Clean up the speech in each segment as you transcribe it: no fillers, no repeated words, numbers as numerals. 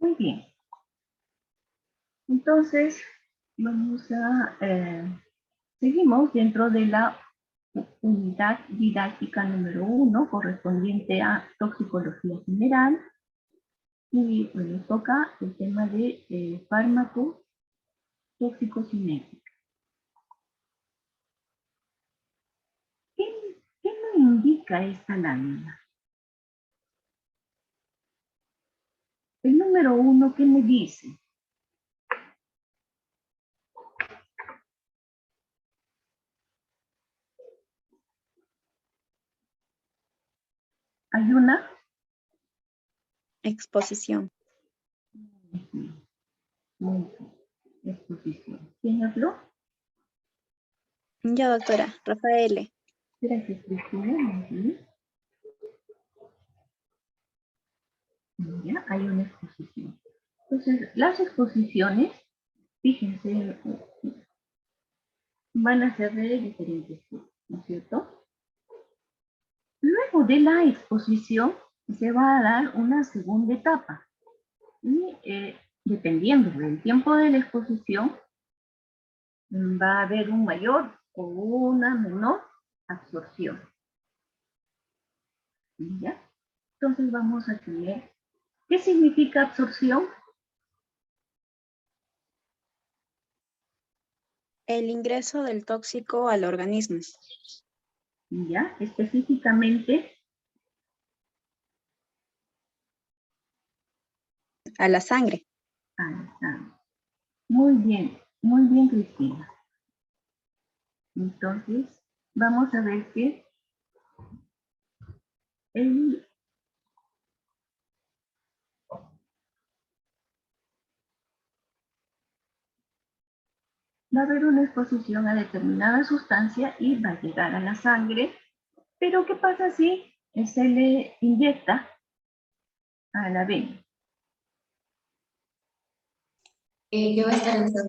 Muy bien. Entonces, seguimos dentro de la unidad didáctica número 1, correspondiente a toxicología general. Y bueno, toca el tema de fármaco toxicocinético. ¿Qué me indica esta lámina? El número 1, ¿qué me dice? ¿Hay una? Exposición. Muy bien. Exposición. ¿Quién habló? Yo, doctora, Rafael. Gracias, Cristina. Muy bien. Ya, hay una exposición. Entonces, las exposiciones, fíjense, van a ser de diferentes tipos, ¿no es cierto? Luego de la exposición, se va a dar una segunda etapa. Y dependiendo del tiempo de la exposición, va a haber un mayor o una menor absorción. ¿Ya? Entonces vamos a tener, ¿qué significa absorción? El ingreso del tóxico al organismo. ¿Ya? Específicamente A la sangre. a la sangre. Muy bien, Cristina. Entonces, vamos a ver que va a haber una exposición a determinada sustancia y va a llegar a la sangre. Pero, ¿qué pasa si se le inyecta a la vena? ¿Qué va a estar en esa?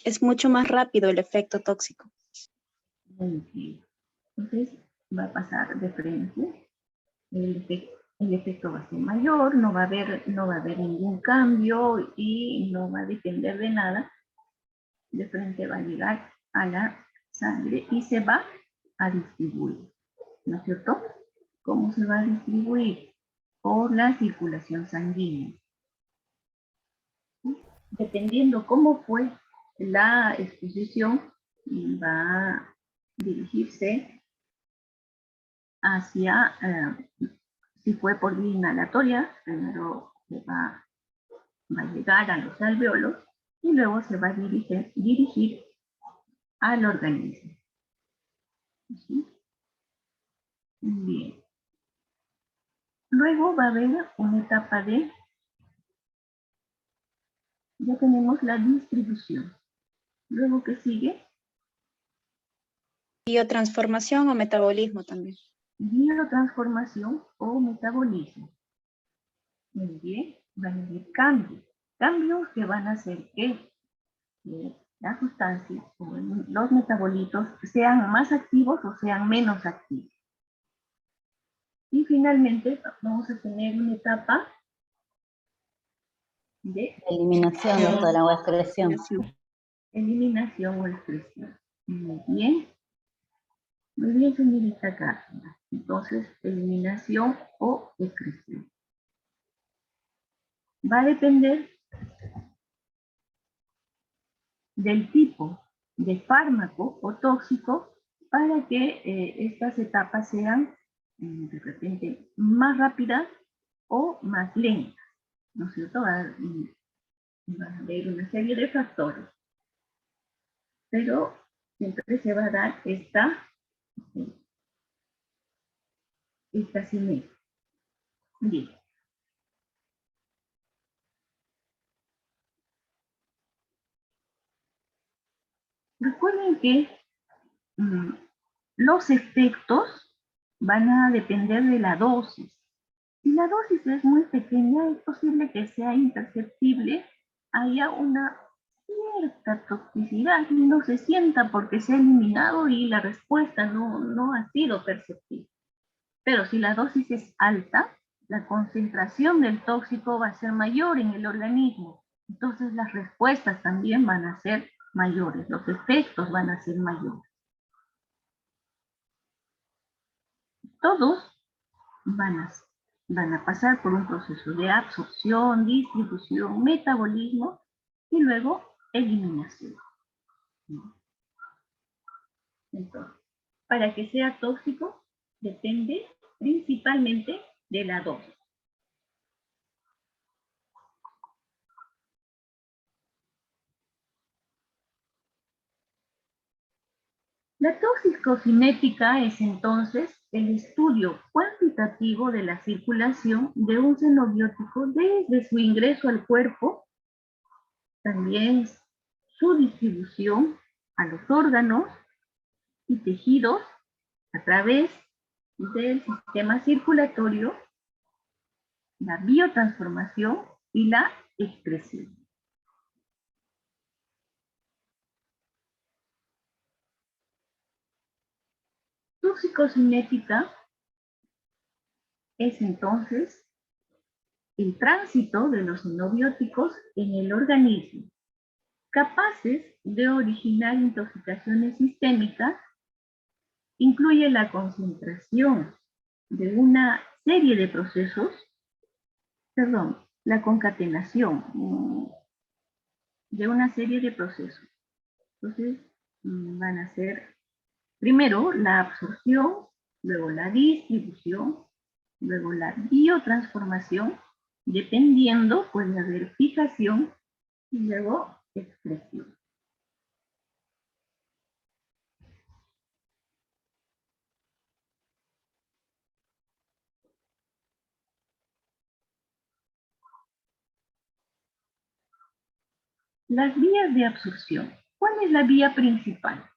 Es mucho más rápido el efecto tóxico. Muy bien. Entonces, va a pasar de frente. El efecto va a ser mayor, no va a haber ningún cambio y no va a depender de nada. De frente va a llegar a la sangre y se va a distribuir, ¿no es cierto? ¿Cómo se va a distribuir? Por la circulación sanguínea. Dependiendo cómo fue la exposición, va a dirigirse hacia, si fue por vía inhalatoria, primero va a llegar a los alveolos y luego se va a dirigir al organismo. ¿Sí? Bien. Luego va a haber una etapa de, ya tenemos la distribución. Luego, ¿qué sigue? Biotransformación o metabolismo también. Biotransformación o metabolismo. Muy bien, van a haber cambios que van a hacer que las sustancias o los metabolitos sean más activos o sean menos activos. Y finalmente vamos a tener una etapa de eliminación, doctora, o excreción. eliminación o excreción. Muy bien, señorita Carla. Entonces, eliminación o excreción. Va a depender del tipo de fármaco o tóxico para que estas etapas sean de repente más rápidas o más lentas, ¿no es cierto? Va a haber una serie de factores, pero siempre se va a dar esta simetría. Bien. Recuerden que los efectos van a depender de la dosis. Si la dosis es muy pequeña, es posible que sea imperceptible, haya una cierta toxicidad y no se sienta porque se ha eliminado y la respuesta no ha sido perceptible. Pero si la dosis es alta, la concentración del tóxico va a ser mayor en el organismo. Entonces las respuestas también van a ser mayores, los efectos van a ser mayores. Todos van a pasar por un proceso de absorción, distribución, metabolismo y luego eliminación. Entonces, para que sea tóxico, depende principalmente de la dosis. La toxicocinética es entonces el estudio cuantitativo de la circulación de un xenobiótico desde su ingreso al cuerpo, también su distribución a los órganos y tejidos a través del sistema circulatorio, la biotransformación y la excreción. Toxicocinética es entonces el tránsito de los xenobióticos en el organismo, capaces de originar intoxicaciones sistémicas, incluye la concentración de una serie de procesos, la concatenación de una serie de procesos. Entonces, van a ser primero la absorción, luego la distribución, luego la biotransformación, dependiendo, puede haber fijación y luego excreción. Las vías de absorción. ¿Cuál es la vía principal?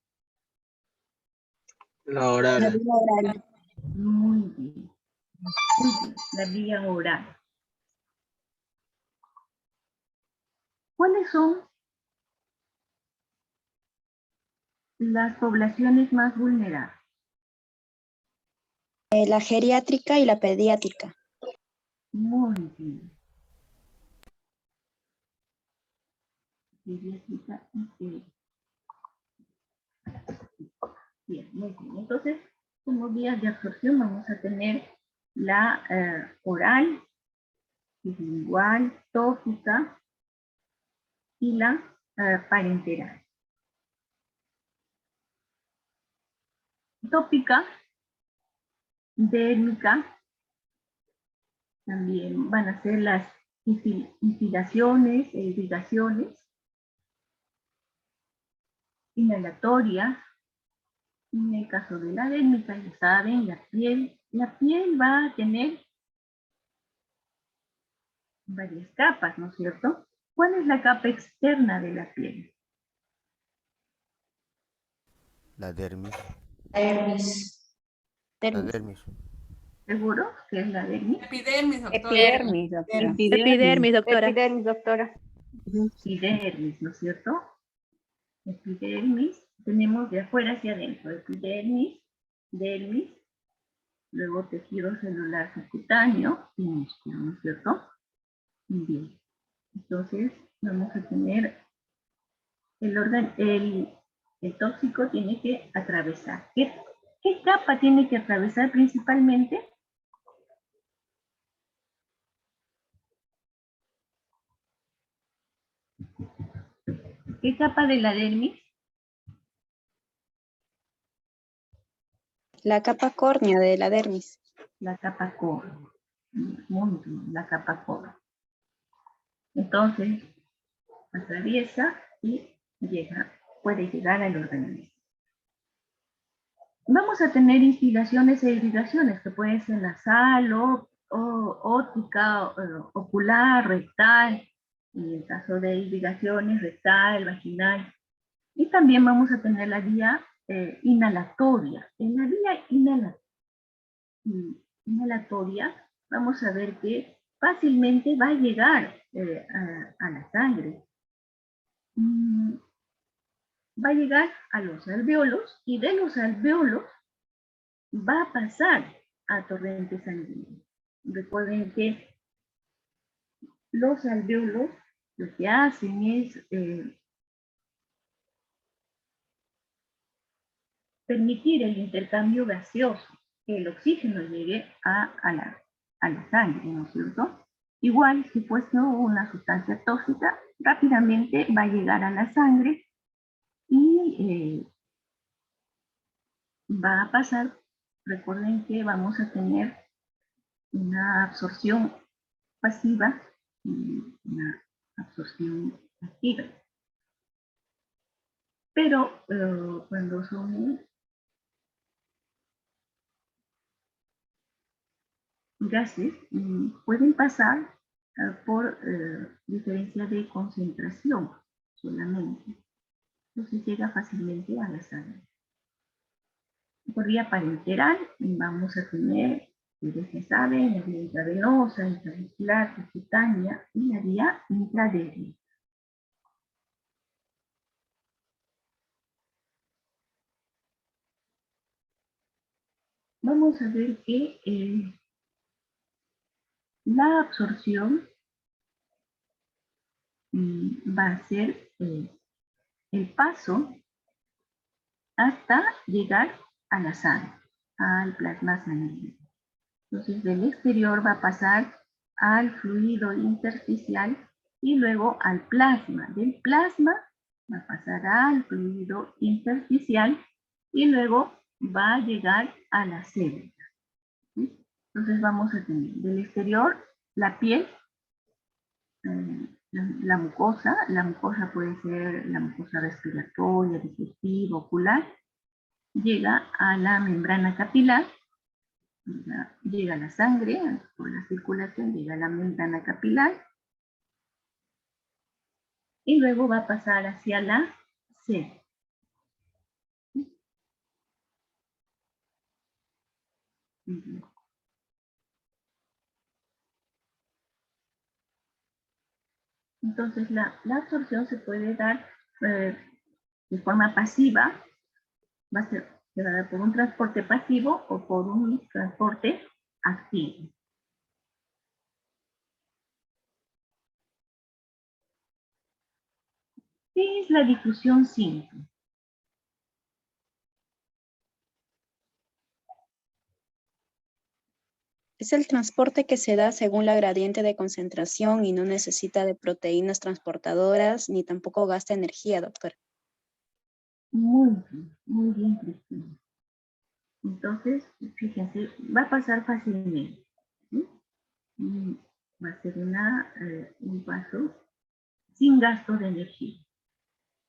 La La oral. vía oral. Muy bien. Muy bien. La vía oral. ¿Cuáles son las poblaciones más vulnerables? La geriátrica y la pediátrica. Muy bien. Pediátrica y bien, muy bien. Entonces, como vías de absorción vamos a tener la oral, lingual, tópica y la parenteral. Tópica, dérmica, también van a ser las instilaciones e irrigaciones, inhalatorias. En el caso de la dérmica, ya saben, la piel va a tener varias capas, ¿no es cierto? ¿Cuál es la capa externa de la piel? La dermis. Dermis. La dermis. ¿Seguro que es la dermis? Epidermis, doctora. Epidermis, doctora. Epidermis, doctora. Epidermis, doctora. Epidermis, ¿no es cierto? Epidermis, tenemos de afuera hacia adentro, epidermis, dermis, luego tejido celular subcutáneo y músculo, ¿no es cierto? Bien, entonces vamos a tener el tóxico tiene que atravesar. ¿Qué capa tiene que atravesar principalmente? ¿Qué capa de la dermis? La capa córnea de la dermis. La capa córnea. Muy bien, la capa córnea. Entonces, atraviesa y puede llegar al organismo. Vamos a tener instilaciones e irrigaciones que pueden ser nasal, óptica, ocular, rectal, en el caso de irrigaciones, rectal, vaginal. Y también vamos a tener la vía inhalatoria. En la vía inhalatoria vamos a ver que fácilmente va a llegar a la sangre. Va a llegar a los alvéolos y de los alvéolos va a pasar a torrente sanguíneo. Recuerden que los alvéolos lo que hacen es permitir el intercambio gaseoso, que el oxígeno llegue a la sangre, ¿no es cierto? Igual, si fuese una sustancia tóxica, rápidamente va a llegar a la sangre y va a pasar. Recuerden que vamos a tener una absorción pasiva y una absorción activa. Pero cuando son gases, pueden pasar por diferencia de concentración solamente. Entonces llega fácilmente a la sangre. Por vía parenteral vamos a tener, ustedes ya saben, la vía intravenosa, intramuscular, subcutánea y la vía intradérmica. Vamos a ver que la absorción va a ser el paso hasta llegar a la sangre, al plasma sanguíneo. Entonces, del exterior va a pasar al fluido intersticial y luego al plasma. Del plasma va a pasar al fluido intersticial y luego va a llegar a la célula. ¿Sí? Entonces vamos a tener del exterior la piel, la mucosa puede ser la mucosa respiratoria, digestiva, ocular, llega a la membrana capilar, llega la sangre, por la circulación llega a la membrana capilar, y luego va a pasar hacia la célula. Entonces la absorción se puede dar de forma pasiva, va a ser dada por un transporte pasivo o por un transporte activo. ¿Qué es la difusión simple? Es el transporte que se da según la gradiente de concentración y no necesita de proteínas transportadoras ni tampoco gasta energía, doctora. Muy bien, Cristina. Entonces, fíjense, va a pasar fácilmente. ¿Sí? Va a ser un paso sin gasto de energía.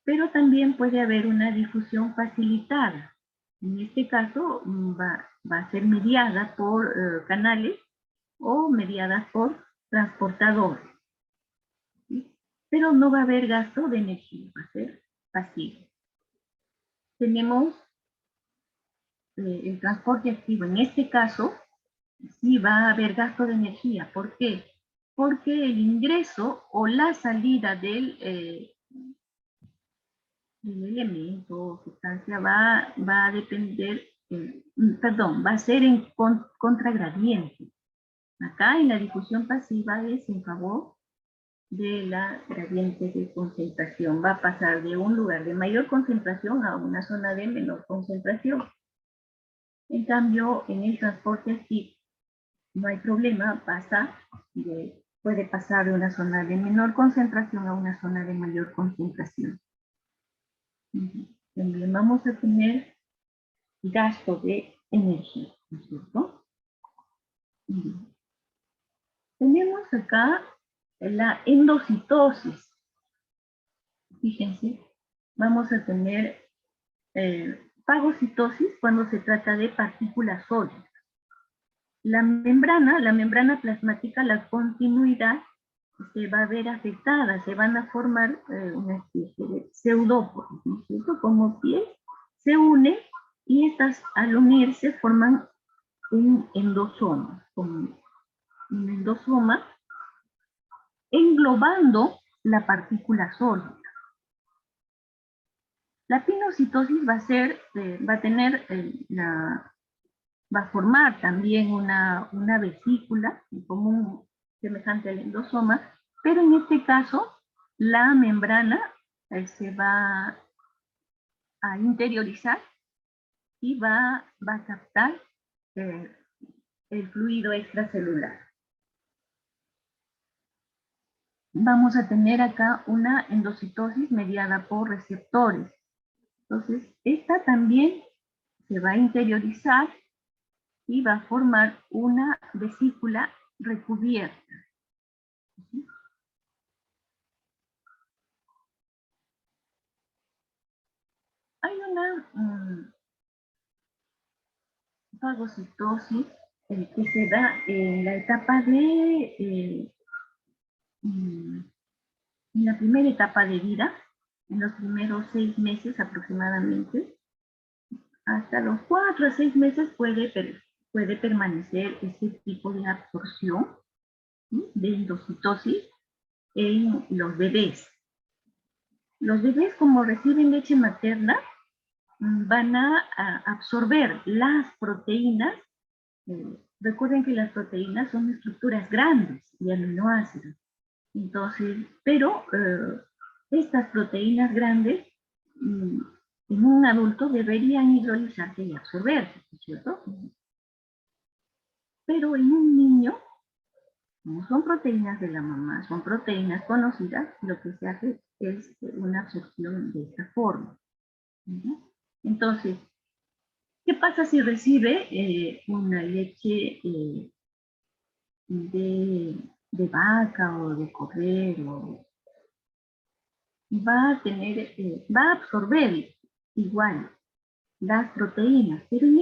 Pero también puede haber una difusión facilitada. En este caso va a ser mediada por canales o mediada por transportadores. ¿Sí? Pero no va a haber gasto de energía, va a ser pasivo. Tenemos el transporte activo. En este caso, sí va a haber gasto de energía. ¿Por qué? Porque el ingreso o la salida del elemento o sustancia va a depender, va a ser en contragradiente. Acá en la difusión pasiva es en favor de la gradiente de concentración. Va a pasar de un lugar de mayor concentración a una zona de menor concentración. En cambio, en el transporte activo no hay problema, puede pasar de una zona de menor concentración a una zona de mayor concentración. También vamos a tener gasto de energía, ¿no es cierto? Tenemos acá la endocitosis. Fíjense, vamos a tener fagocitosis cuando se trata de partículas sólidas. La membrana plasmática, la continuidad se va a ver afectada, se van a formar una especie de pseudóporos, ¿no es cierto? Como piel se une y estas al unirse forman un endosoma, como un endosoma englobando la partícula sólida. La pinocitosis va a tener va a formar también una vesícula, como un semejante al endosoma, pero en este caso la membrana se va a interiorizar y va a captar el fluido extracelular. Vamos a tener acá una endocitosis mediada por receptores. Entonces, esta también se va a interiorizar y va a formar una vesícula recubierta. Hay una fagocitosis que se da en la etapa de, en la primera etapa de vida, en los primeros 6 meses aproximadamente. Hasta los 4 a 6 meses puede permanecer este tipo de absorción, ¿sí?, de endocitosis en los bebés. Los bebés, como reciben leche materna, van a absorber las proteínas. Recuerden que las proteínas son estructuras grandes de aminoácidos. Entonces, pero estas proteínas grandes en un adulto deberían hidrolizarse y absorberse, ¿cierto? Pero en un niño, como son proteínas de la mamá, son proteínas conocidas, lo que se hace es una absorción de esta forma, ¿no? Entonces, ¿qué pasa si recibe una leche de vaca o de cordero? Va a tener, va a absorber igual las proteínas, pero en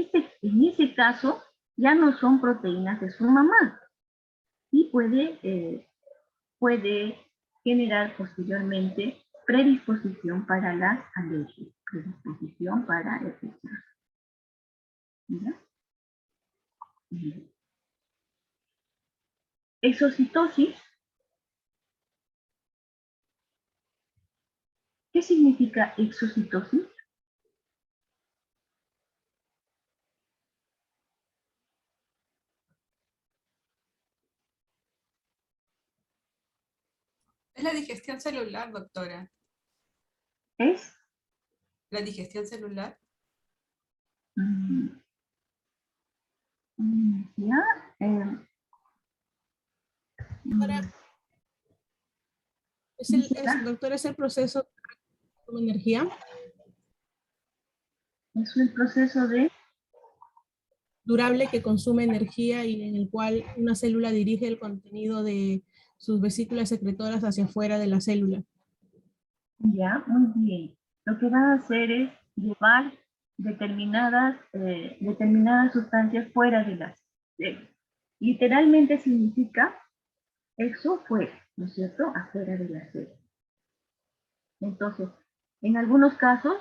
ese caso ya no son proteínas de su mamá y puede generar posteriormente predisposición para las alergias, predisposición para infección. Exocitosis. ¿Qué significa exocitosis? Es la digestión celular, doctora. Es La digestión celular. ya, Ahora, doctor, ¿es el proceso de energía? es el proceso de Durable que consume energía y en el cual una célula dirige el contenido de sus vesículas secretoras hacia afuera de la célula. Ya, muy bien. Lo que va a hacer es llevar determinadas sustancias fuera de las células. Literalmente significa exo fuera, ¿no es cierto? Afuera de la célula. Entonces, en algunos casos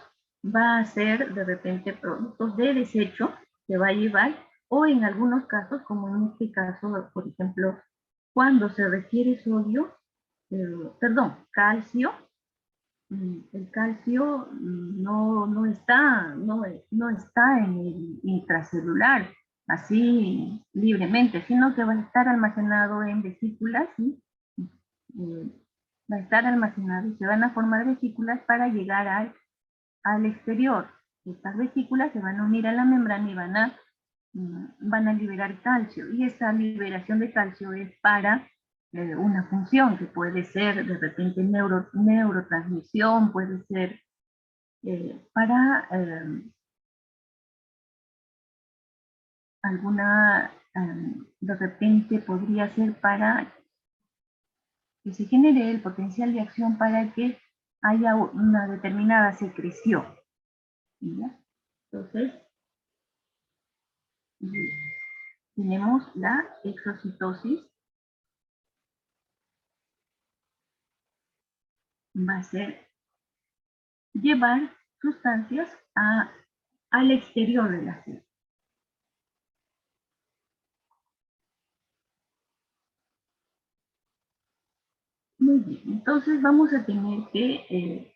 va a ser de repente productos de desecho que va a llevar, o en algunos casos, como en este caso, por ejemplo, cuando se requiere sodio, calcio, el calcio no está en el intracelular así libremente, sino que va a estar almacenado en vesículas y va a estar almacenado y se van a formar vesículas para llegar al exterior. Estas vesículas se van a unir a la membrana y van a liberar calcio, y esa liberación de calcio es para una función que puede ser de repente neurotransmisión, puede ser para de repente podría ser para que se genere el potencial de acción para que haya una determinada secreción, ¿ya? Entonces, tenemos la exocitosis. Va a ser llevar sustancias al exterior de la célula. Muy bien, entonces vamos a tener que,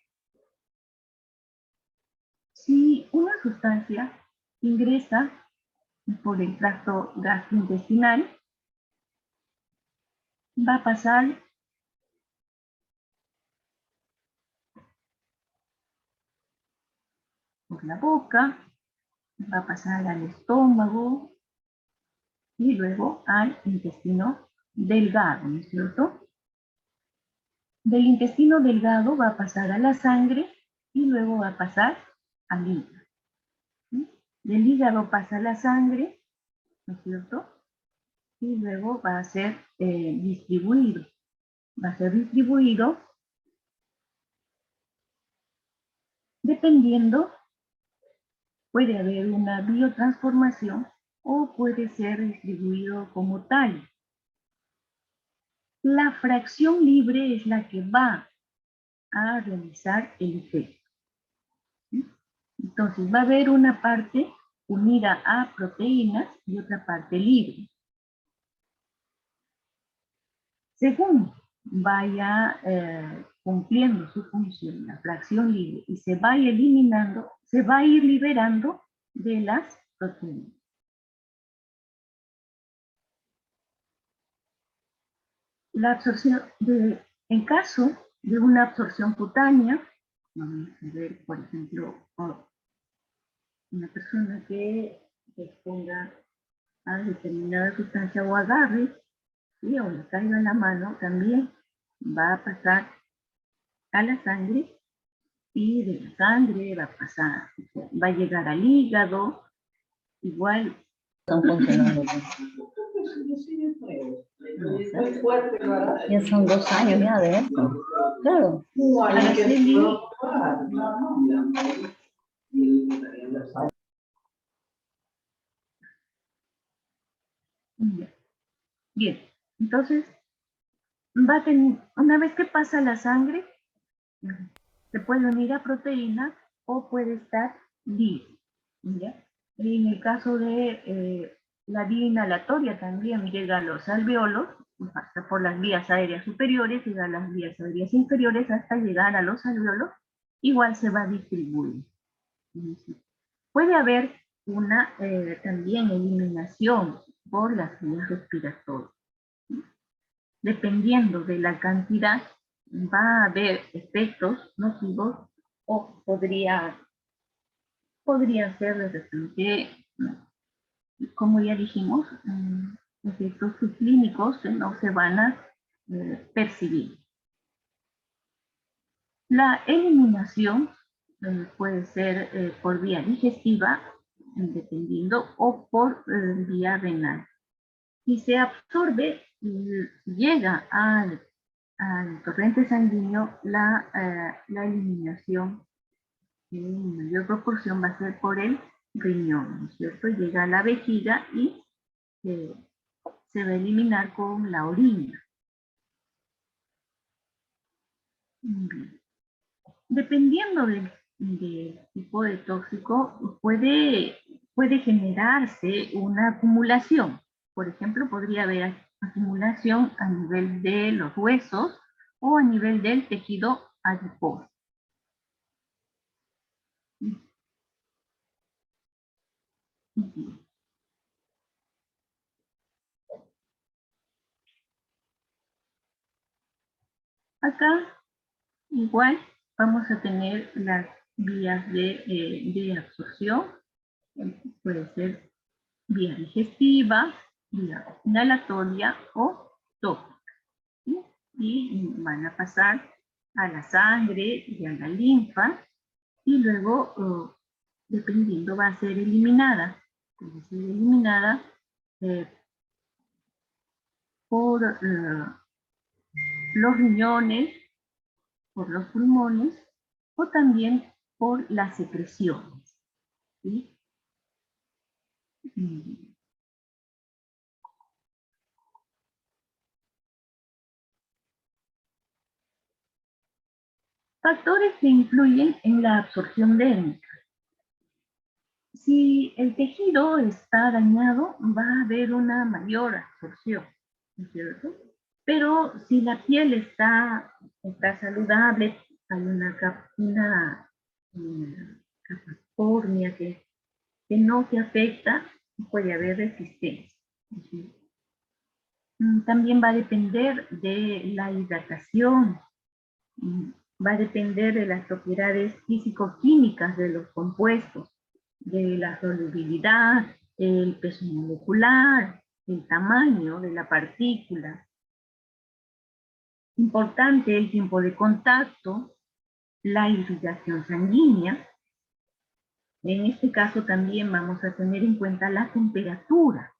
si una sustancia ingresa por el tracto gastrointestinal, va a pasar por la boca, va a pasar al estómago y luego al intestino delgado, ¿no es cierto? Del intestino delgado va a pasar a la sangre y luego va a pasar al hígado. ¿Sí? Del hígado pasa a la sangre, ¿no es cierto? Y luego va a ser distribuido. Va a ser distribuido dependiendo, puede haber una biotransformación o puede ser distribuido como tal. La fracción libre es la que va a realizar el efecto. ¿Sí? Entonces va a haber una parte unida a proteínas y otra parte libre. Según vaya cumpliendo su función, la fracción libre, y se vaya eliminando, se va a ir liberando de las proteínas. La absorción, en caso de una absorción cutánea, vamos a ver, por ejemplo, una persona que exponga a determinada sustancia o agarre, ¿sí? O le caiga en la mano, también va a pasar a la sangre y de la sangre va a pasar, va a llegar al hígado, igual. Están funcionando bien. Ya son 2 años ya de esto. Claro. Araceli, bien, entonces va a tener, una vez que pasa la sangre, se puede unir a proteínas o puede estar libre. ¿Ya? En el caso de la vía inhalatoria también llega a los alveolos, pasa por las vías aéreas superiores, llega a las vías aéreas inferiores hasta llegar a los alveolos, igual se va a distribuir. Puede haber una también eliminación por las vías respiratorias. Dependiendo de la cantidad, va a haber efectos nocivos o podría ser de repente, como ya dijimos, efectos subclínicos que no se van a percibir. La eliminación puede ser por vía digestiva, dependiendo, o por vía renal. Si se absorbe, llega al torrente sanguíneo, la eliminación en mayor proporción va a ser por el riñón, ¿no es cierto? Llega a la vejiga y se va a eliminar con la orina. Bien. Dependiendo del tipo de tóxico, puede generarse una acumulación. Por ejemplo, podría haber acumulación a nivel de los huesos o a nivel del tejido adiposo. Acá igual vamos a tener las vías de absorción. Puede ser vía digestiva, vía inhalatoria o tópica. ¿Sí? Y van a pasar a la sangre y a la linfa y luego, dependiendo, va a ser eliminada. Puede ser eliminada por los riñones, por los pulmones o también por las secreciones. ¿Sí? Factores que influyen en la absorción dérmica. Si el tejido está dañado, va a haber una mayor absorción, ¿no es cierto? Pero si la piel está saludable, hay una capa córnea que no te afecta, puede haber resistencia. También va a depender de la hidratación, va a depender de las propiedades físico-químicas de los compuestos, de la solubilidad, el peso molecular, el tamaño de la partícula. Importante el tiempo de contacto, la irrigación sanguínea. En este caso también vamos a tener en cuenta la temperatura,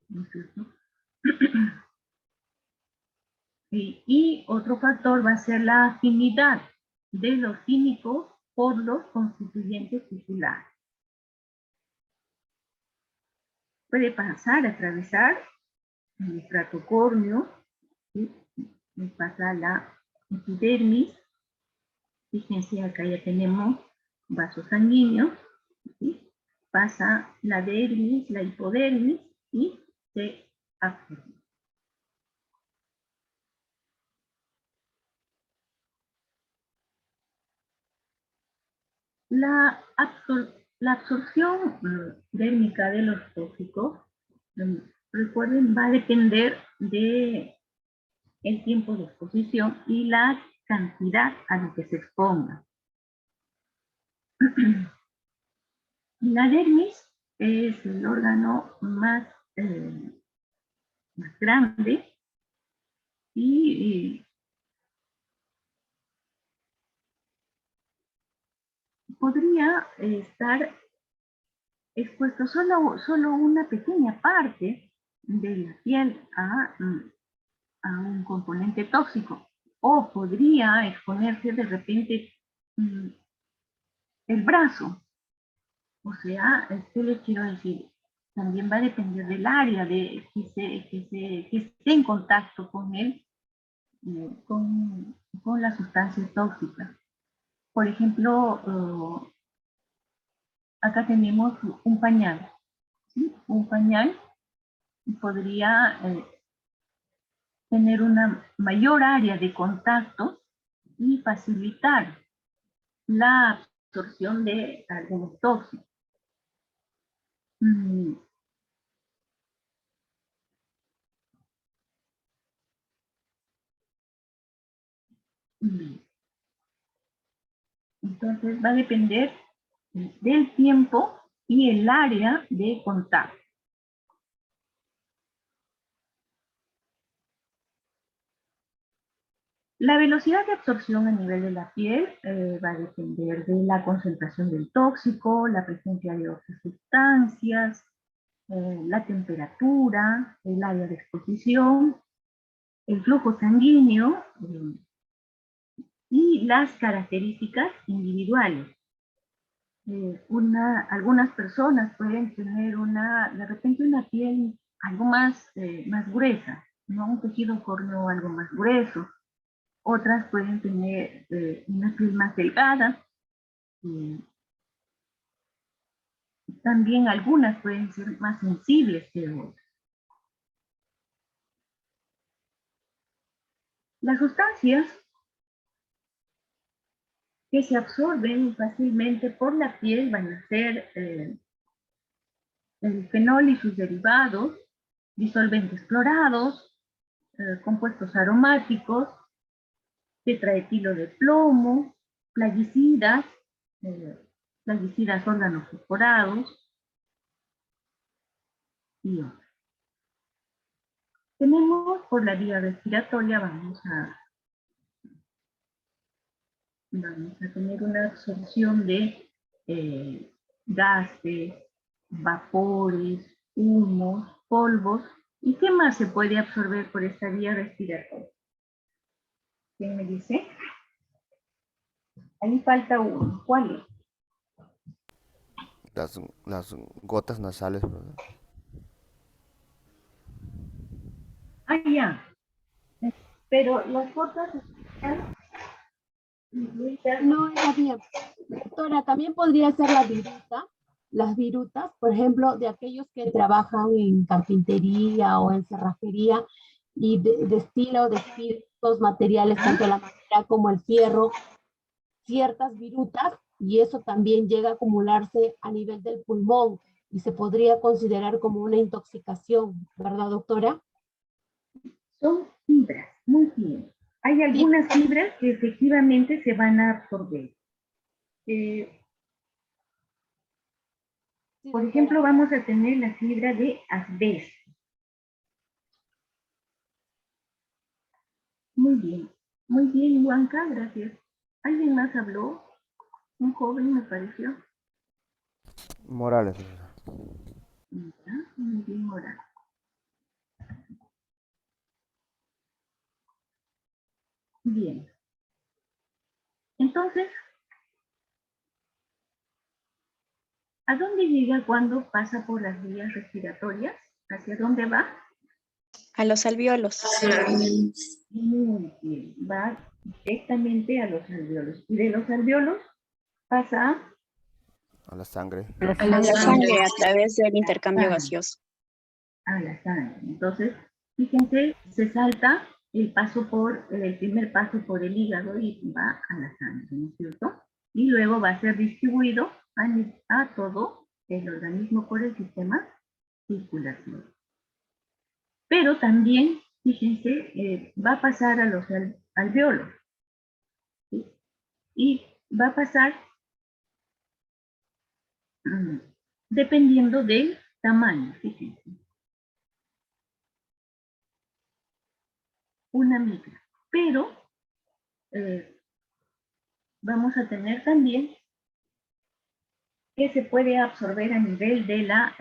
¿no es cierto? Y otro factor va a ser la afinidad de los químicos por los constituyentes tisulares. Puede pasar, atravesar el estrato córneo, ¿sí? Pasa la epidermis. Fíjense, acá ya tenemos vasos sanguíneos, ¿sí? Pasa la dermis, la hipodermis y se absorbe. La absorción dérmica de los tóxicos, recuerden, va a depender de el tiempo de exposición y la cantidad a la que se exponga. La dermis es el órgano más grande y podría estar expuesto solo una pequeña parte de la piel a un componente tóxico, o podría exponerse de repente el brazo. O sea, ¿qué les quiero decir? También va a depender del área de que esté en contacto con él, con las sustancias tóxicas. Por ejemplo, acá tenemos un pañal, ¿sí? Un pañal podría tener una mayor área de contacto y facilitar la absorción de algunos tóxicos. Entonces va a depender del tiempo y el área de contacto. La velocidad de absorción a nivel de la piel va a depender de la concentración del tóxico, la presencia de otras sustancias, la temperatura, el área de exposición, el flujo sanguíneo y las características individuales. Algunas personas pueden tener de repente una piel algo más gruesa, ¿no? Un tejido córneo algo más grueso. Otras pueden tener una piel más delgada. También algunas pueden ser más sensibles que otras. Las sustancias que se absorben fácilmente por la piel van a ser el fenol y sus derivados, disolventes clorados, compuestos aromáticos, tetraetilo de plomo, plaguicidas, plaguicidas organofosforados y otros. Tenemos por la vía respiratoria, vamos a tener una absorción de gases, vapores, humos, polvos. ¿Y qué más se puede absorber por esta vía respiratoria? ¿Quién me dice? Ahí falta uno. ¿Cuál es? Las gotas nasales, ¿verdad? Ah, ya. Pero las gotas... No es la vía. Doctora, también podría ser las virutas, por ejemplo, de aquellos que trabajan en carpintería o en cerrajería y destila o despide estos materiales, tanto la madera como el fierro, ciertas virutas, y eso también llega a acumularse a nivel del pulmón y se podría considerar como una intoxicación, ¿verdad, doctora? Son fibras, muy bien. Hay algunas fibras que efectivamente se van a absorber. Por ejemplo, vamos a tener la fibra de asbesto. Muy bien, Huanca, gracias. ¿Alguien más habló? Un joven, me pareció. Morales, profesor. Ya, muy bien, Morales. Bien. Entonces, ¿a dónde llega cuando pasa por las vías respiratorias? ¿Hacia dónde va? A los alvéolos. Muy bien, va directamente a los alvéolos. Y de los alvéolos pasa A la sangre. A la sangre a través del intercambio sangre. gaseoso. A la sangre. Entonces, fíjense, se salta el paso por, el primer paso por el hígado y va a la sangre, ¿no es cierto? Y luego va a ser distribuido a todo el organismo por el sistema circulatorio. Pero también, fíjense, va a pasar a los alvéolos. ¿Sí? Y va a pasar dependiendo del tamaño, fíjense. Una micra. Pero vamos a tener también que se puede absorber a nivel de la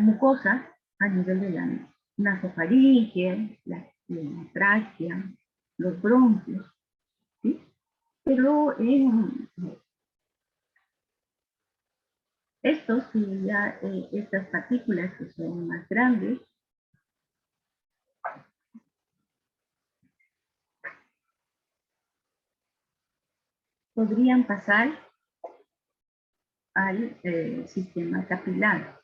mucosa, a nivel de la nasofaringe, la tráquea, los bronquios, ¿sí? Pero estas partículas que son más grandes, podrían pasar al sistema capilar.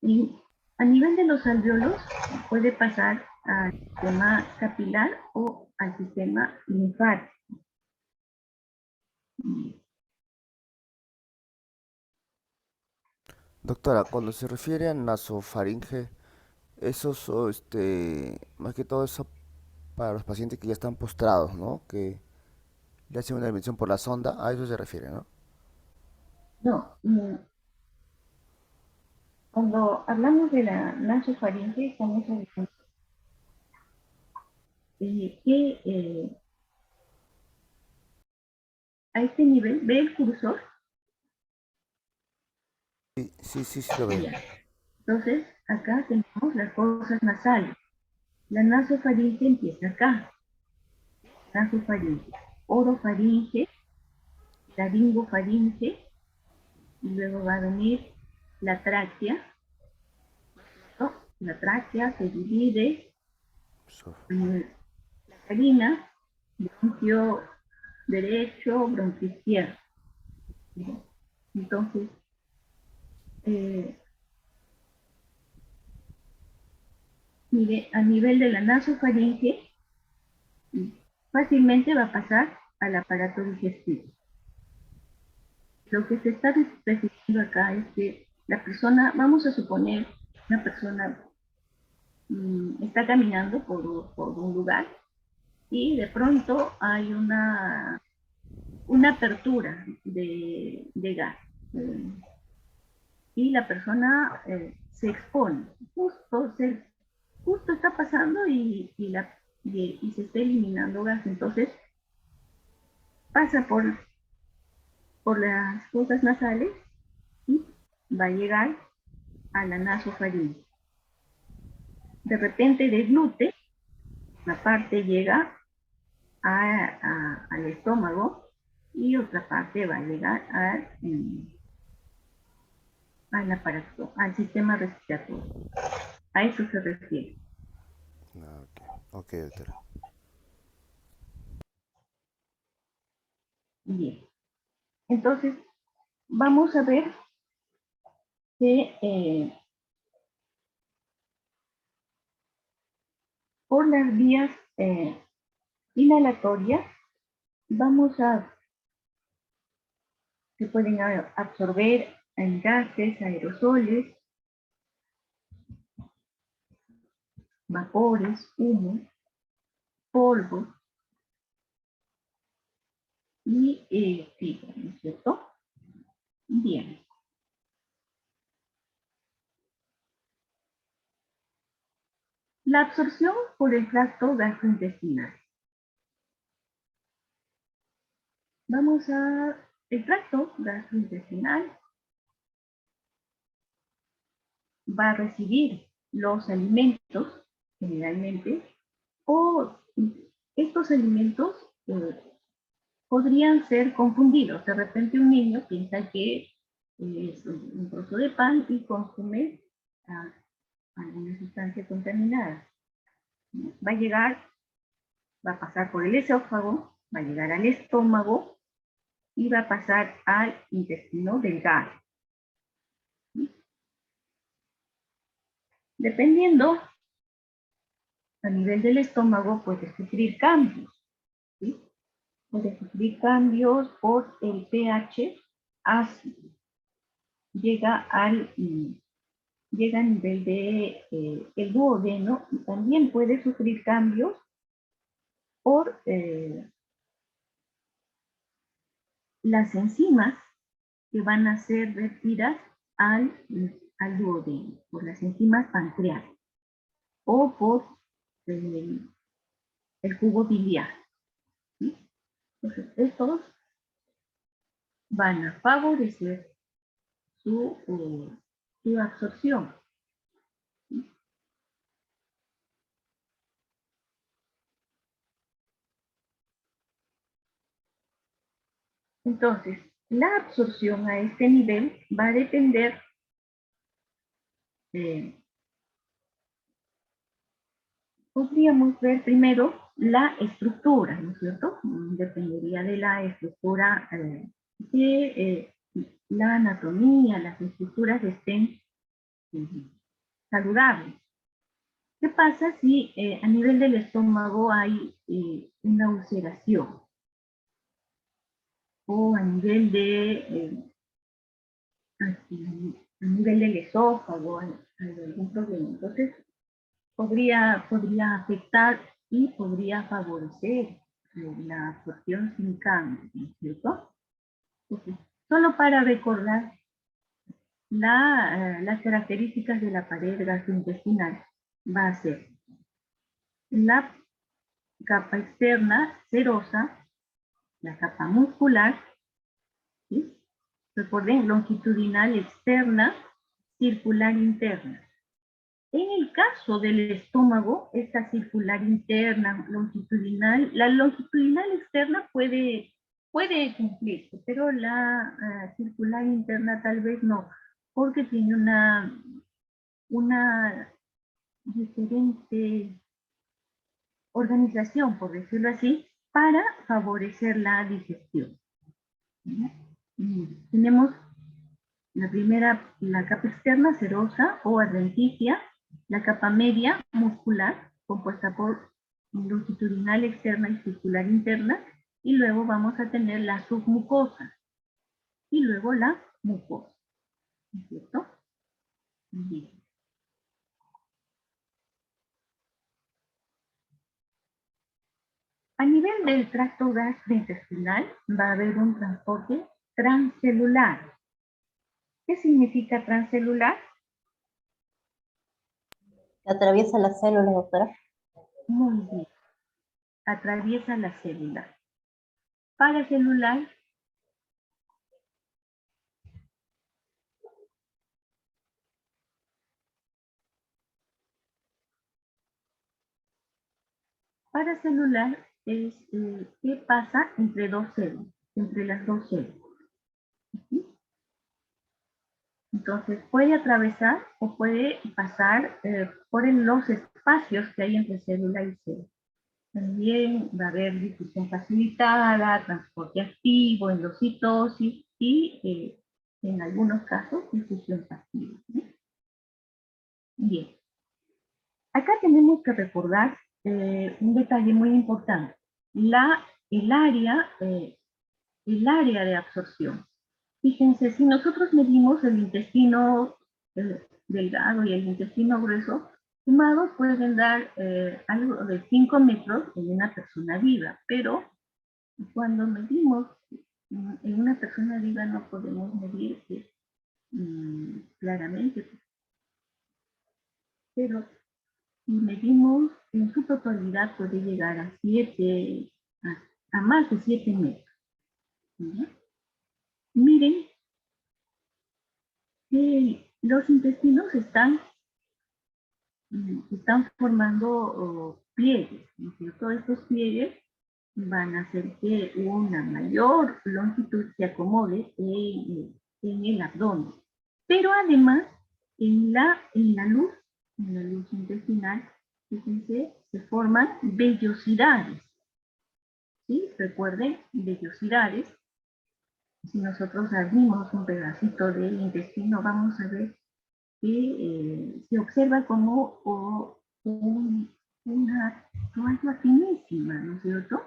Y a nivel de los alvéolos puede pasar al sistema capilar o al sistema linfático. Doctora, cuando se refiere a nasofaringe, eso más que todo eso para los pacientes que ya están postrados, ¿no? Que le hacen una intervención por la sonda, a eso se refiere, ¿no? No, cuando hablamos de la nasofaringe, estamos hablando que a este nivel, ¿ve el cursor? Sí, lo veo. Ya. Entonces, acá tenemos las fosas nasales. La nasofaringe empieza acá. Nasofaringe, orofaringe, laringofaringe, y luego va a venir la tráquea, ¿no? La tráquea se divide en la carina, bronquio derecho, bronquio izquierdo. ¿Sí? Entonces, mire, a nivel de la nasofaringe, fácilmente va a pasar al aparato digestivo. Lo que se está refiriendo acá es que la persona, vamos a suponer, una persona está caminando por un lugar y de pronto hay una apertura de gas y la persona se expone, justo está pasando y se está eliminando gas, entonces pasa por las fosas nasales y va a llegar a la nasofaringe. De repente deglute, una parte llega al estómago y otra parte va a llegar al aparato, al sistema respiratorio. A eso se refiere. Ok, doctora. Bien. Entonces, vamos a ver que por las vías inhalatorias vamos a se pueden absorber en gases, aerosoles, vapores, humo, polvo y fibra, ¿no es cierto? Bien. La absorción por el tracto gastrointestinal. Vamos a el tracto gastrointestinal va a recibir los alimentos, generalmente, o estos alimentos podrían ser confundidos. De repente un niño piensa que es un trozo de pan y consume alguna sustancia contaminada. Va a llegar, va a pasar por el esófago, va a llegar al estómago y va a pasar al intestino delgado. Dependiendo, a nivel del estómago puede sufrir cambios, ¿sí? Puede sufrir cambios por el pH ácido. Llega a nivel de el duodeno y también puede sufrir cambios por las enzimas que van a ser vertidas al duodeno, por las enzimas pancreáticas o por el jugo biliar. ¿Sí? Entonces, estos van a favorecer su absorción. ¿Sí? Entonces, la absorción a este nivel va a depender podríamos ver primero la estructura, ¿no es cierto? Dependería de la estructura de la anatomía, las estructuras estén saludables. ¿Qué pasa si a nivel del estómago hay una ulceración? O a nivel a nivel del esófago hay algún problema. Entonces, podría afectar y podría favorecer la absorción sin cambio, ¿no es cierto? Entonces, solo para recordar las características de la pared gastrointestinal, va a ser la capa externa serosa, la capa muscular, ¿sí? Recuerden, longitudinal externa, circular interna. En el caso del estómago, esta circular interna, longitudinal, la longitudinal externa puede cumplirse, pero la circular interna tal vez no, porque tiene una diferente organización, por decirlo así, para favorecer la digestión. Tenemos la primera, la capa externa serosa o adventicia, la capa media muscular, compuesta por longitudinal externa y circular interna, y luego vamos a tener la submucosa, y luego la mucosa, ¿no es cierto? Bien. A nivel del tracto gastrointestinal va a haber un transporte transcelular. ¿Qué significa transcelular? Atraviesa las células, doctora. Muy bien. Atraviesa la célula. Paracelular. Paracelular es qué pasa entre dos células, entre las dos células. ¿Sí? Entonces puede atravesar o puede pasar por los espacios que hay entre célula y célula. También va a haber difusión facilitada, transporte activo, endocitosis y en algunos casos difusión pasiva. ¿Sí? Bien. Acá tenemos que recordar un detalle muy importante. El área de absorción. Fíjense, si nosotros medimos el intestino delgado y el intestino grueso, sumados pueden dar algo de 5 metros en una persona viva, pero cuando medimos en una persona viva no podemos medir claramente, pero si medimos en su totalidad puede llegar a 7, a más de 7 metros. ¿Sí? Miren que los intestinos están formando pliegues, ¿no es cierto? Estos pliegues van a hacer que una mayor longitud se acomode en el abdomen. Pero además, en la luz intestinal, fíjense, se forman vellosidades. ¿Sí? Recuerden, vellosidades. Si nosotros abrimos un pedacito del intestino, vamos a ver que se observa como una toalla finísima, ¿no es cierto?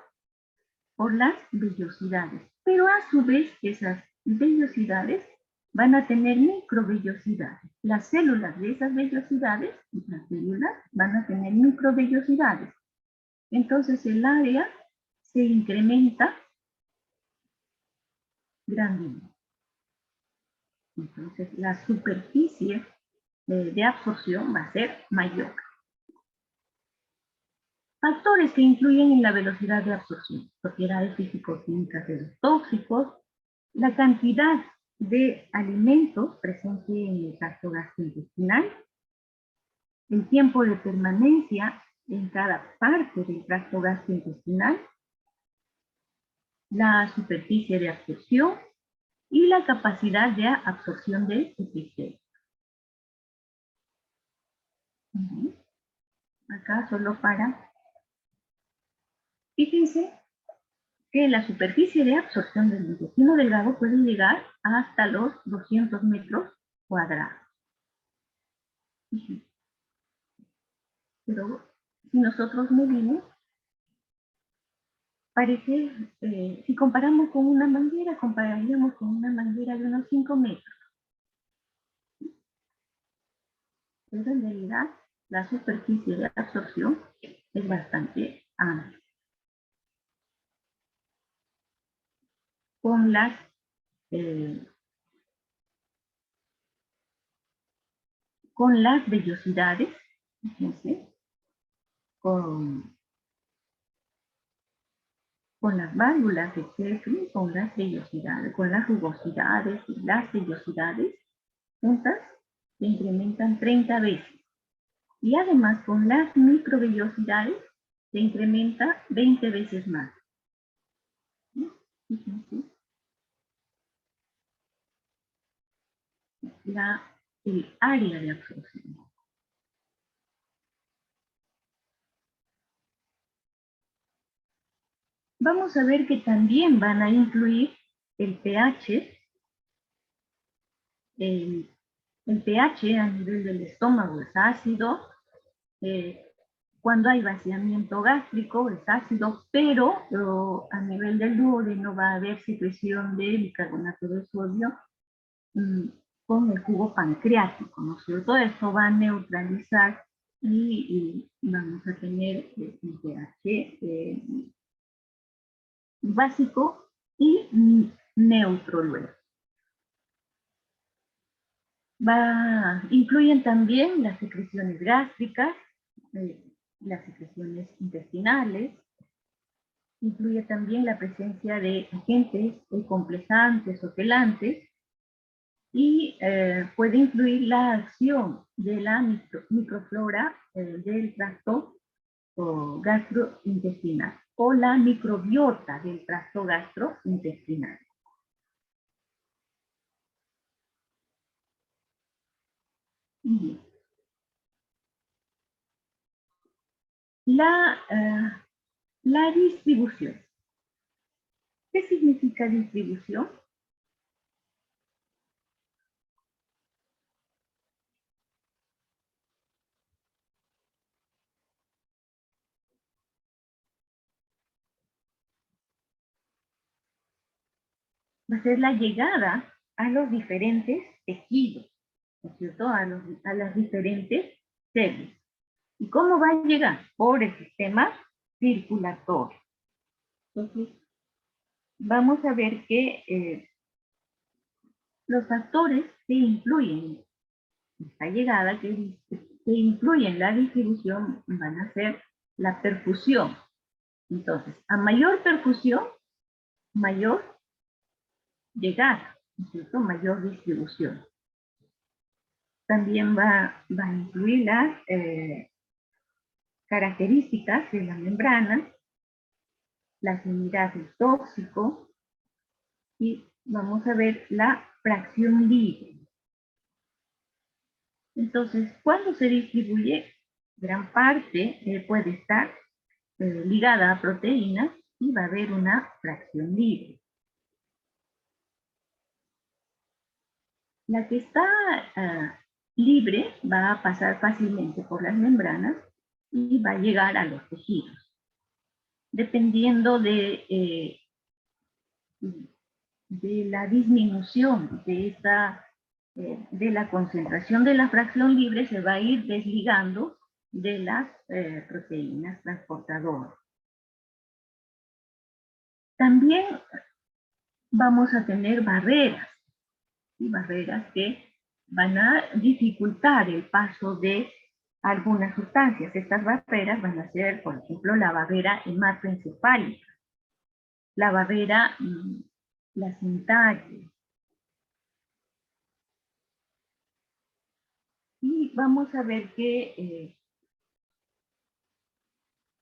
Por las vellosidades. Pero a su vez esas vellosidades van a tener microvellosidades. Las células de esas vellosidades, las células van a tener microvellosidades. Entonces el área se incrementa grandemente. Entonces la superficie de absorción va a ser mayor. Factores que influyen en la velocidad de absorción: propiedades físico-químicas de los tóxicos, la cantidad de alimentos presentes en el tracto gastrointestinal, el tiempo de permanencia en cada parte del tracto gastrointestinal, la superficie de absorción y la capacidad de absorción del epitelio. Acá solo para... Fíjense que la superficie de absorción del intestino delgado puede llegar hasta los 200 metros cuadrados. Pero si nosotros medimos, parece, si comparamos con una manguera, compararíamos con una manguera de unos 5 metros. Pero en realidad la superficie de absorción es bastante amplia. Con las vellosidades, fíjense, con las válvulas de Jeffrey, con las vellosidades, con las rugosidades y las vellosidades juntas se incrementan 30 veces. Y además con las microvellosidades se incrementa 20 veces más. Fíjense. El área de absorción. Vamos a ver que también van a influir el pH, el pH a nivel del estómago es ácido, cuando hay vaciamiento gástrico es ácido, pero a nivel del duodeno va a haber secreción de bicarbonato de sodio con el jugo pancreático, ¿no es cierto? Esto va a neutralizar y vamos a tener un pH básico y neutro luego. Incluyen también las secreciones gástricas, las secreciones intestinales, incluye también la presencia de agentes complejantes o quelantes y puede influir la acción de la microflora del tracto gastrointestinal o la microbiota del tracto gastrointestinal. Bien. La distribución. ¿Qué significa distribución? Va a ser la llegada a los diferentes tejidos, ¿no es cierto? A las diferentes células. ¿Y cómo va a llegar? Por el sistema circulatorio. Entonces, vamos a ver que los factores que influyen en esta llegada, que influyen en la distribución, van a ser la perfusión. Entonces, a mayor perfusión, mayor llegada, ¿no es cierto? Mayor distribución. También va a incluir las características de la membrana, la afinidad del tóxico, y vamos a ver la fracción libre. Entonces, cuando se distribuye, gran parte puede estar ligada a proteínas y va a haber una fracción libre. La que está libre va a pasar fácilmente por las membranas y va a llegar a los tejidos. Dependiendo de la disminución de la concentración de la fracción libre, se va a ir desligando de las proteínas transportadoras. También vamos a tener barreras, y barreras que van a dificultar el paso de algunas sustancias. Estas barreras van a ser, por ejemplo, la barrera hematoencefálica, la barrera placentaria. Y vamos a ver que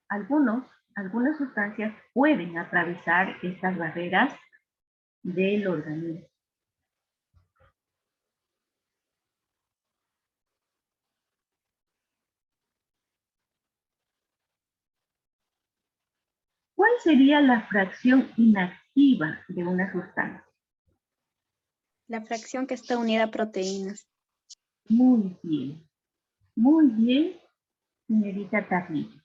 algunas sustancias pueden atravesar estas barreras del organismo. ¿Cuál sería la fracción inactiva de una sustancia? La fracción que está unida a proteínas. Muy bien, señorita Tarrillo.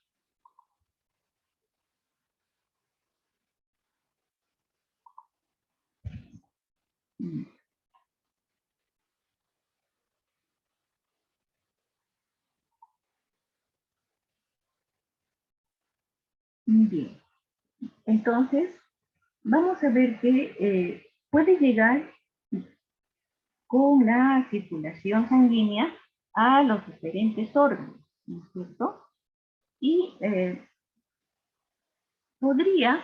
Bien, entonces vamos a ver que puede llegar con la circulación sanguínea a los diferentes órganos, ¿no es cierto? Y podría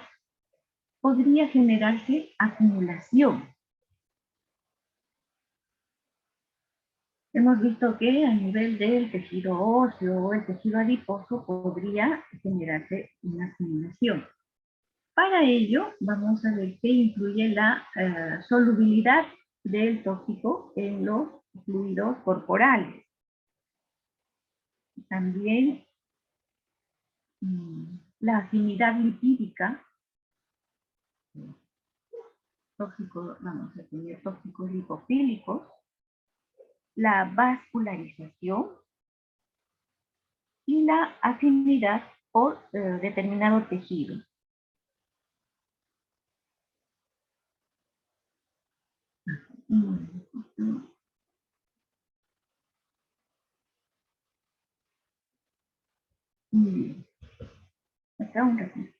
generarse acumulación. Hemos visto que a nivel del tejido óseo o el tejido adiposo podría generarse una acumulación. Para ello, vamos a ver que incluye la solubilidad del tóxico en los fluidos corporales. También la afinidad lipídica, vamos a tener tóxicos lipofílicos, la vascularización y la afinidad por determinado tejido. Acá un ratito.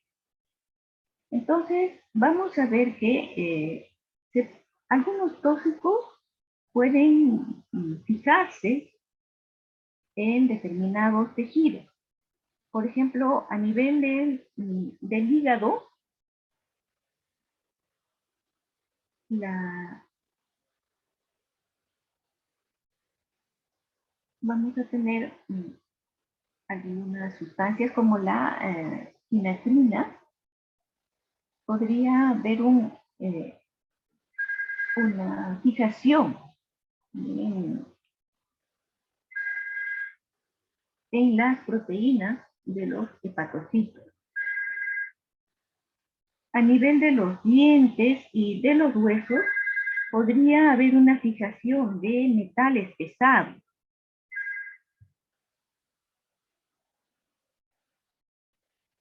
Entonces, vamos a ver que algunos tóxicos pueden fijarse en determinados tejidos. Por ejemplo, a nivel del hígado, vamos a tener algunas sustancias como la quinatrina. Podría haber una fijación en las proteínas de los hepatocitos. A nivel de los dientes y de los huesos, podría haber una fijación de metales pesados.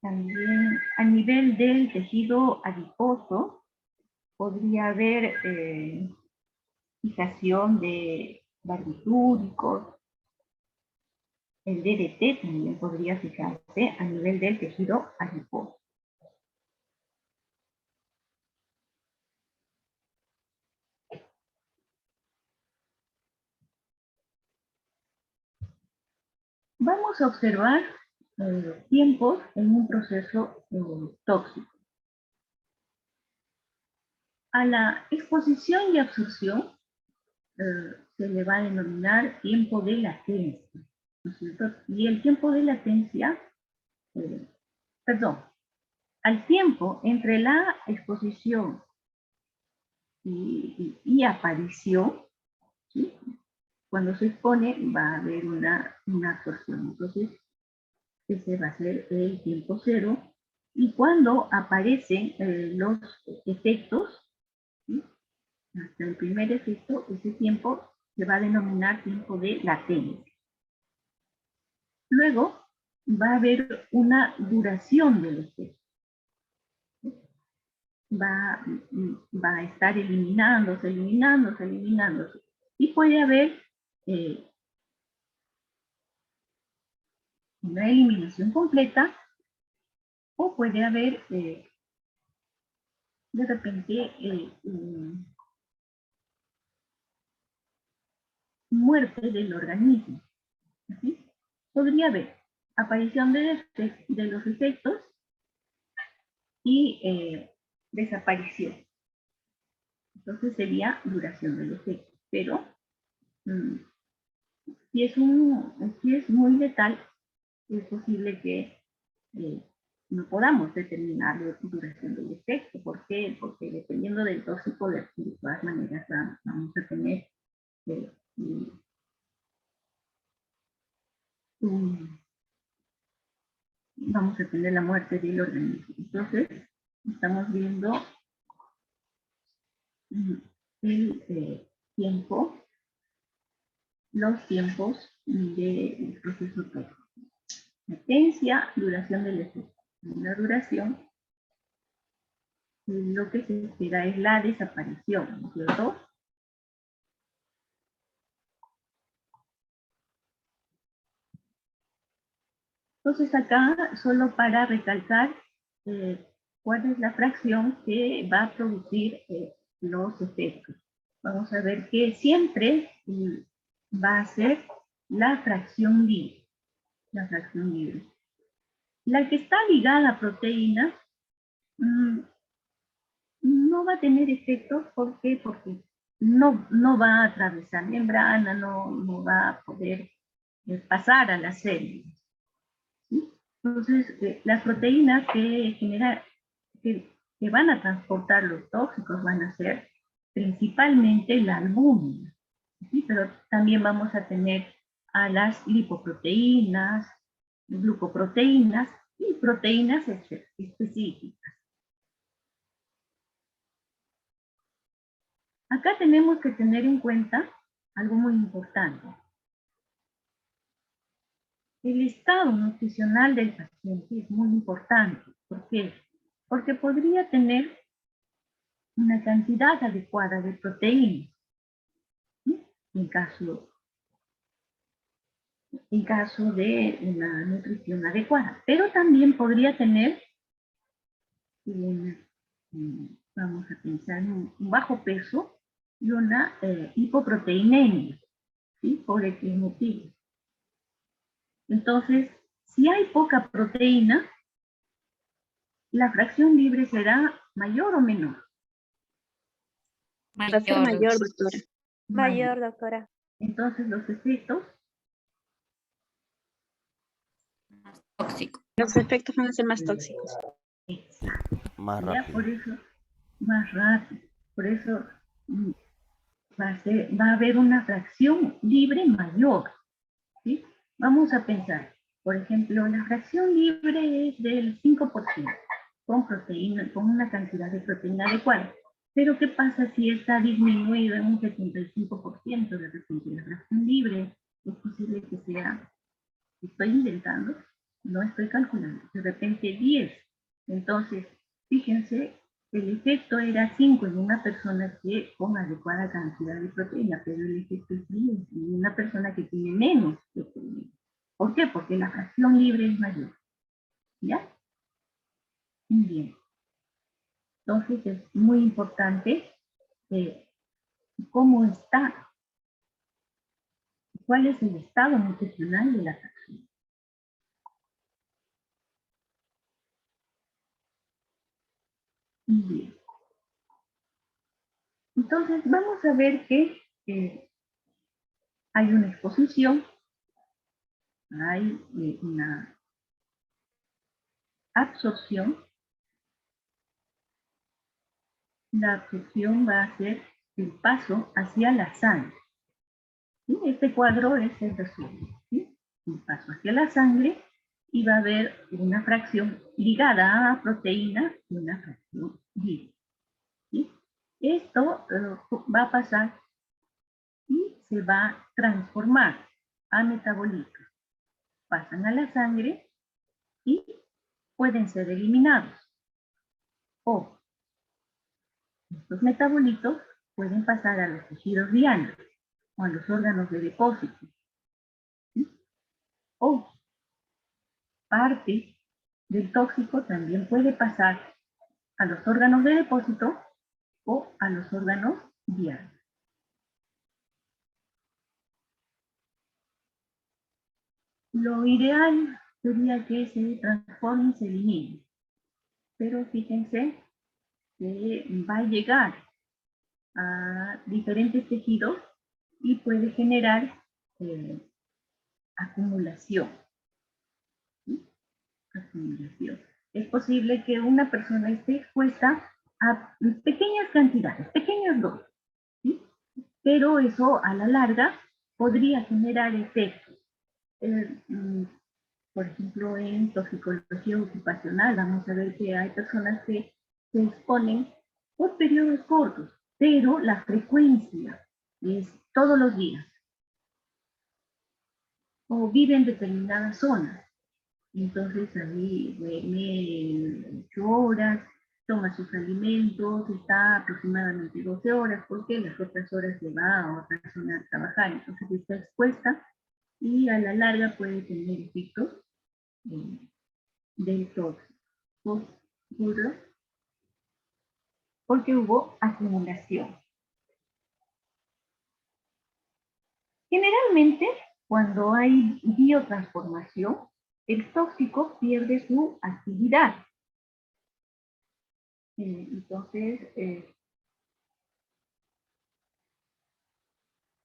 También a nivel del tejido adiposo, podría haber fijación de barbitúricos. El DDT también podría fijarse a nivel del tejido adiposo. Vamos a observar tiempos en un proceso tóxico. A la exposición y absorción se le va a denominar tiempo de latencia, ¿no es cierto? Y el tiempo de latencia, al tiempo entre la exposición y aparición, ¿sí? Cuando se expone va a haber una absorción. Entonces, ese va a ser el tiempo cero. Y cuando aparecen los efectos, ¿sí? Hasta el primer efecto, ese tiempo se va a denominar tiempo de latencia. Luego va a haber una duración del efecto. Va a estar eliminándose. Y puede haber una eliminación completa, o puede haber de repente muerte del organismo. ¿Sí? Podría haber aparición de los efectos y desaparición. Entonces sería duración del efecto. Pero si es muy letal, es posible que no podamos determinar la duración del efecto. ¿Por qué? Porque dependiendo del tóxico, de todas maneras vamos a tener la muerte del organismo. Entonces, estamos viendo el tiempo, los tiempos del proceso tóxico. Latencia, duración del efecto. La duración, lo que se espera es la desaparición, ¿no es cierto? Entonces acá, solo para recalcar cuál es la fracción que va a producir los efectos. Vamos a ver que siempre va a ser la fracción libre. La fracción libre. La que está ligada a proteínas no va a tener efectos. ¿Por qué? Porque no va a atravesar membrana, no va a poder pasar a las células. ¿Sí? Entonces, las proteínas que van a transportar los tóxicos van a ser principalmente la albúmina, ¿sí? Pero también vamos a tener a las lipoproteínas, glucoproteínas y proteínas específicas. Acá tenemos que tener en cuenta algo muy importante. El estado nutricional del paciente es muy importante. ¿Por qué? Porque podría tener una cantidad adecuada de proteínas, ¿sí? En caso de una nutrición adecuada. Pero también podría tener, vamos a pensar, un bajo peso y una hipoproteinemia, ¿sí? Por X motivo. Entonces, si hay poca proteína, la fracción libre será mayor o menor. Va a ser mayor, doctora. Mayor, doctora. Entonces, los efectos Tóxico. Los efectos van a ser más tóxicos. Más ya rápido. por eso, más rápido. Por eso va a haber una fracción libre mayor, ¿sí? Vamos a pensar, por ejemplo, la fracción libre es del 5%, con proteína, con una cantidad de proteína adecuada. Pero ¿qué pasa si está disminuido en un 75% de repente la fracción libre? Es posible que sea, estoy inventando, no estoy calculando, de repente 10. Entonces, fíjense El efecto era 5 en una persona que con adecuada cantidad de proteína, pero el efecto es 10 en una persona que tiene menos proteína. ¿Por qué? Porque la fracción libre es mayor. ¿Ya? Bien. Entonces es muy importante cómo está, cuál es el estado nutricional de la fracción. Bien. Entonces vamos a ver que hay una exposición, hay una absorción. La absorción va a ser el paso hacia la sangre. ¿Sí? Este cuadro es el resumen. ¿Sí? Un paso hacia la sangre y va a haber una fracción ligada a proteína y una fracción libre. ¿Sí? Esto va a pasar y se va a transformar a metabolitos. Pasan a la sangre y pueden ser eliminados. O estos metabolitos pueden pasar a los tejidos diáneos o a los órganos de depósito. ¿Sí? O parte del tóxico también puede pasar a los órganos de depósito o a los órganos diáneos. Lo ideal sería que se transforme y se elimine. Pero fíjense que va a llegar a diferentes tejidos y puede generar acumulación. ¿Sí? Acumulación. Es posible que una persona esté expuesta a pequeñas cantidades, pequeñas dosis, ¿sí? Pero eso a la larga podría generar efectos. Por ejemplo, en toxicología ocupacional vamos a ver que hay personas que se exponen por periodos cortos, pero la frecuencia es todos los días. O vive en determinadas zonas. Entonces ahí duerme 8 horas, toma sus alimentos, está aproximadamente 12 horas, porque las otras horas se va a otra zona a trabajar. Entonces está expuesta y a la larga puede tener efectos del tóxico, porque hubo acumulación. Generalmente, cuando hay biotransformación, el tóxico pierde su actividad. Entonces,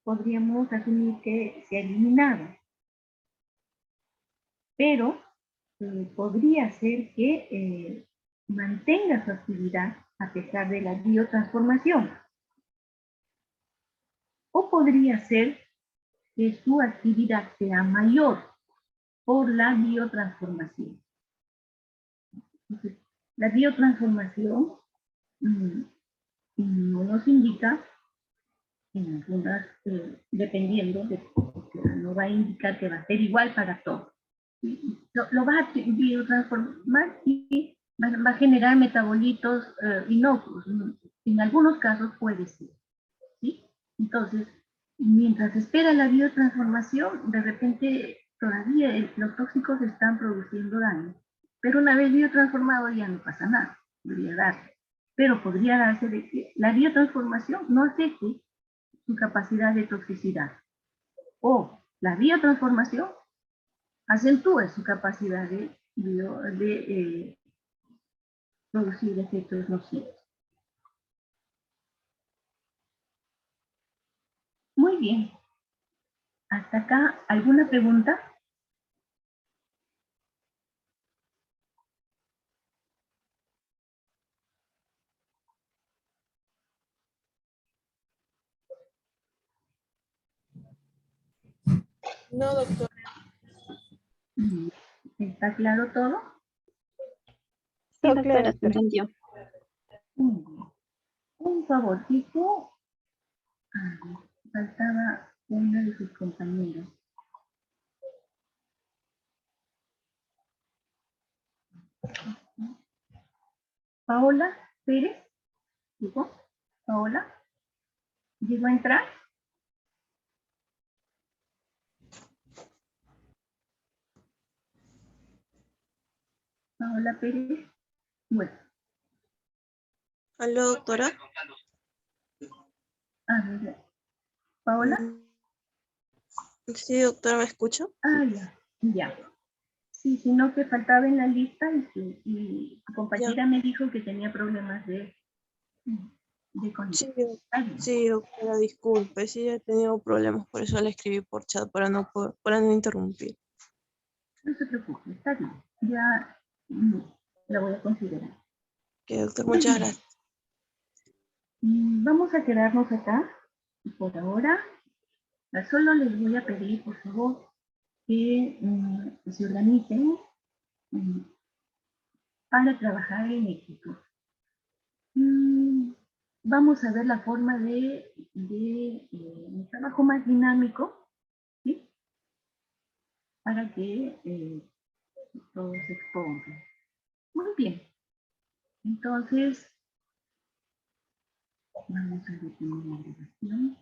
podríamos asumir que se ha eliminado. Pero podría ser que mantenga su actividad a pesar de la biotransformación. O podría ser que su actividad sea mayor por la biotransformación. Entonces, la biotransformación no nos indica, en algunas, dependiendo, no va a indicar que va a ser igual para todos. Lo va a biotransformar y va a generar metabolitos inocuos. En algunos casos puede ser. ¿Sí? Entonces, mientras espera la biotransformación, de repente todavía los tóxicos están produciendo daño. Pero una vez biotransformado ya no pasa nada, podría darse. Pero podría darse de que la biotransformación no afecte su capacidad de toxicidad. O la biotransformación acentúe su capacidad de producir efectos nocivos. Muy bien. ¿Hasta acá alguna pregunta? No, doctora. ¿Está claro todo? Sí, doctora, se entendió. Un favorcito. Faltaba uno de sus compañeros. Paola, Pérez, ¿llegó? Paola, ¿llegó a entrar? Paola Pérez, bueno, ¿Aló, doctora? a ver, Paola, Sí, doctora, ¿me escucha? ya. Sí, sino que faltaba en la lista y tu Ya. compañera me dijo que tenía problemas de Sí, conexión. sí, doctora, disculpe, sí he tenido problemas, por eso le escribí por chat para no interrumpir. No se preocupe, está bien. Ya la voy a considerar. Que doctor, Muy muchas bien. gracias. Vamos a quedarnos acá por ahora. Solo les voy a pedir, por favor, que se organicen para trabajar en equipo. Vamos a ver la forma de un trabajo más dinámico, ¿sí? Para que todos se expongan. Muy bien. Entonces, vamos a detener la grabación.